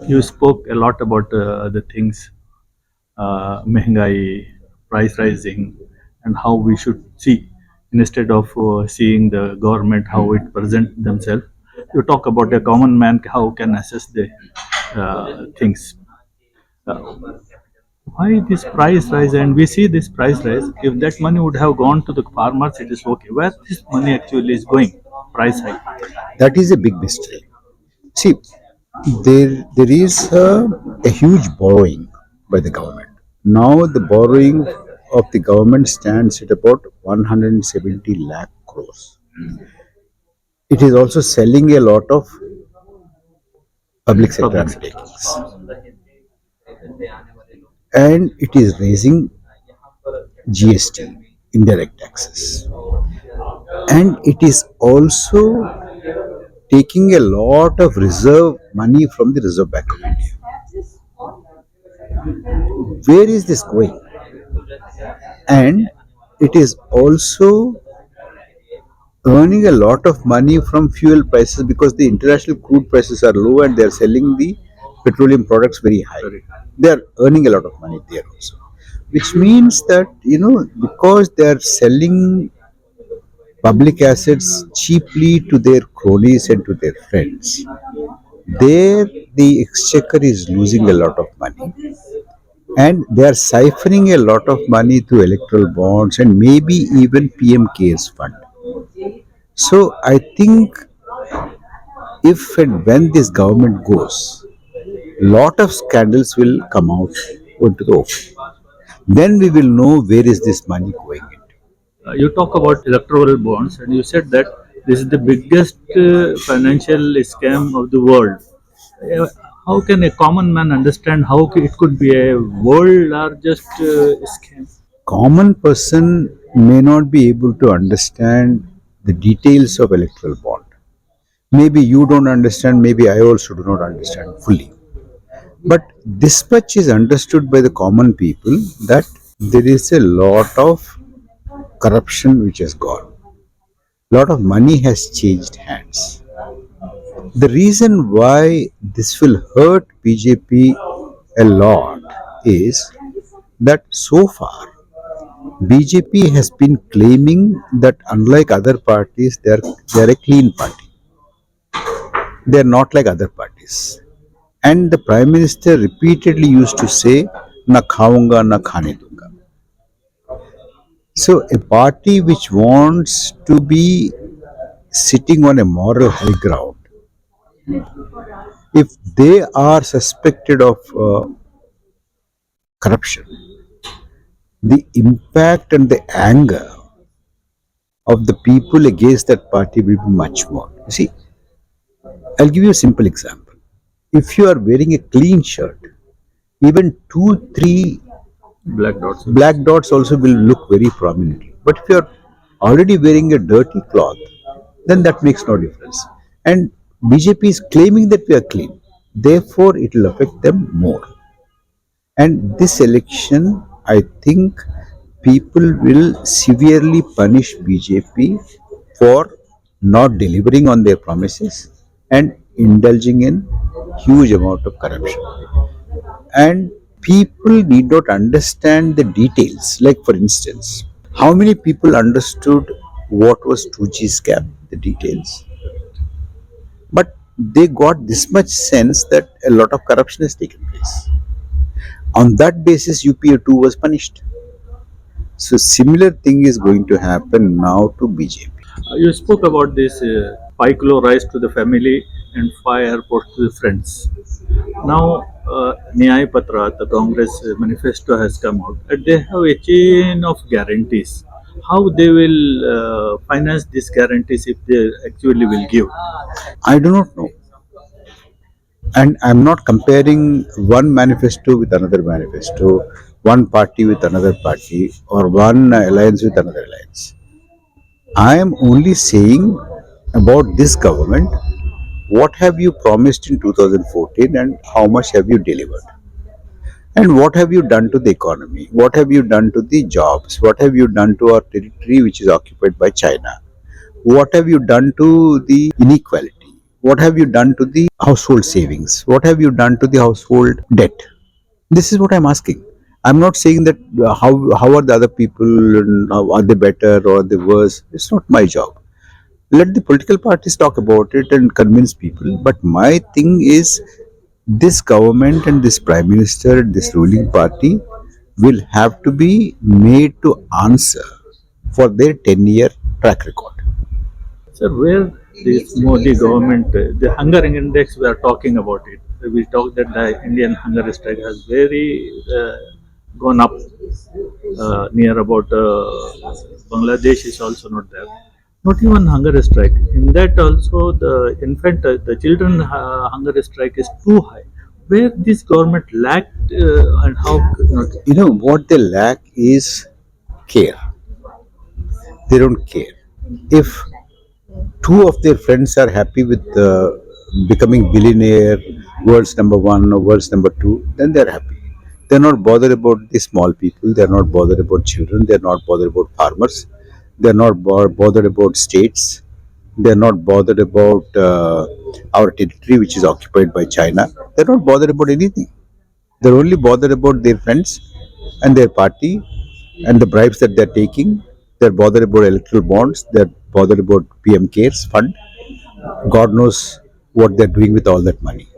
You spoke a lot about the things, mehengai, price rising, and how we should see instead of seeing the government how it present themselves. You talk about a common man how can assess the things. Uh, why this price rise? And we see this price rise. If that money would have gone to the farmers, it is okay. Where this money actually is going? Price hike. That is a big mystery. See, there is a huge borrowing by the government. Now the borrowing of the government stands at about 170 lakh crores. It is also selling a lot of public sector Public sector. undertakings, and it is raising GST, indirect taxes, and it is also taking a lot of reserve money from the Reserve Bank of India. Where is this going? And it is also earning a lot of money from fuel prices because the international crude prices are low and they are selling the petroleum products very high. They are earning a lot of money there also, which means that because they are selling public assets cheaply to their cronies and to their friends, there the exchequer is losing a lot of money, and they are siphoning a lot of money through electoral bonds and maybe even PM cares fund. So I think if and when this government goes, lot of scandals will come out onto the open. Then we will know where is this money going into. You talk about electoral bonds, and you said that this is the biggest financial scam of the world. Uh, How can a common man understand how it could be a world largest scam? Common person may not be able to understand the details of electoral bond. Maybe you don't understand, maybe I also do not understand fully. But this much is understood by the common people that there is a lot of corruption which has gone. Lot of money has changed hands. The reason why this will hurt BJP a lot is that so far BJP has been claiming that unlike other parties, they are a clean party. They are not like other parties. And the Prime Minister repeatedly used to say, "Na khaunga, na khane dunga." So a party which wants to be sitting on a moral high ground, if they are suspected of corruption, the impact and the anger of the people against that party will be much more. You see, I'll give you a simple example. If you are wearing a clean shirt, even two, three Black dots. black dots also will look very prominently. But if you are already wearing a dirty cloth, then that makes no difference. And BJP is claiming that we are clean. Therefore, it will affect them more. And this election, I think people will severely punish BJP for not delivering on their promises and indulging in huge amount of corruption. And people need not understand the details. Like for instance, how many people understood what was 2G scam, the details? But they got this much sense that a lot of corruption has taken place. On that basis, UPA 2 was punished. So similar thing is going to happen now to BJP. You spoke about this 5 kilo rice to the family and 5 airports to the friends. Now, Nyay Patra, the Congress manifesto has come out, and they have a chain of guarantees. How they will finance these guarantees if they actually will give? I do not know. And I'm not comparing one manifesto with another manifesto, one party with another party, or one alliance with another alliance. I am only saying about this government, what have you promised in 2014 and how much have you delivered? And what have you done to the economy? What have you done to the jobs? What have you done to our territory which is occupied by China? What have you done to the inequality? What have you done to the household savings? What have you done to the household debt? This is what I'm asking. I'm not saying that how are the other people, are they better or are they worse? It's not my job. Let the political parties talk about it and convince people. But my thing is, this government and this prime minister, this ruling party, will have to be made to answer for their 10-year track record. Sir, where this Modi government, the hunger index, we are talking about it. We talk that the Indian hunger strike has very gone up near about Bangladesh is also not there. Not even hunger strike. In that also the infant, the children hunger strike is too high. Where this government lacked and how not. You know, what they lack is care. They don't care. If two of their friends are happy with becoming billionaire, world's number one or world's number two, then they're happy. They're not bothered about the small people. They're not bothered about children. They're not bothered about farmers. They're not bothered about states. They're not bothered about our territory, which is occupied by China. They're not bothered about anything. They're only bothered about their friends and their party and the bribes that they're taking. They're bothered about electoral bonds. They're bothered about PM Cares fund. God knows what they're doing with all that money.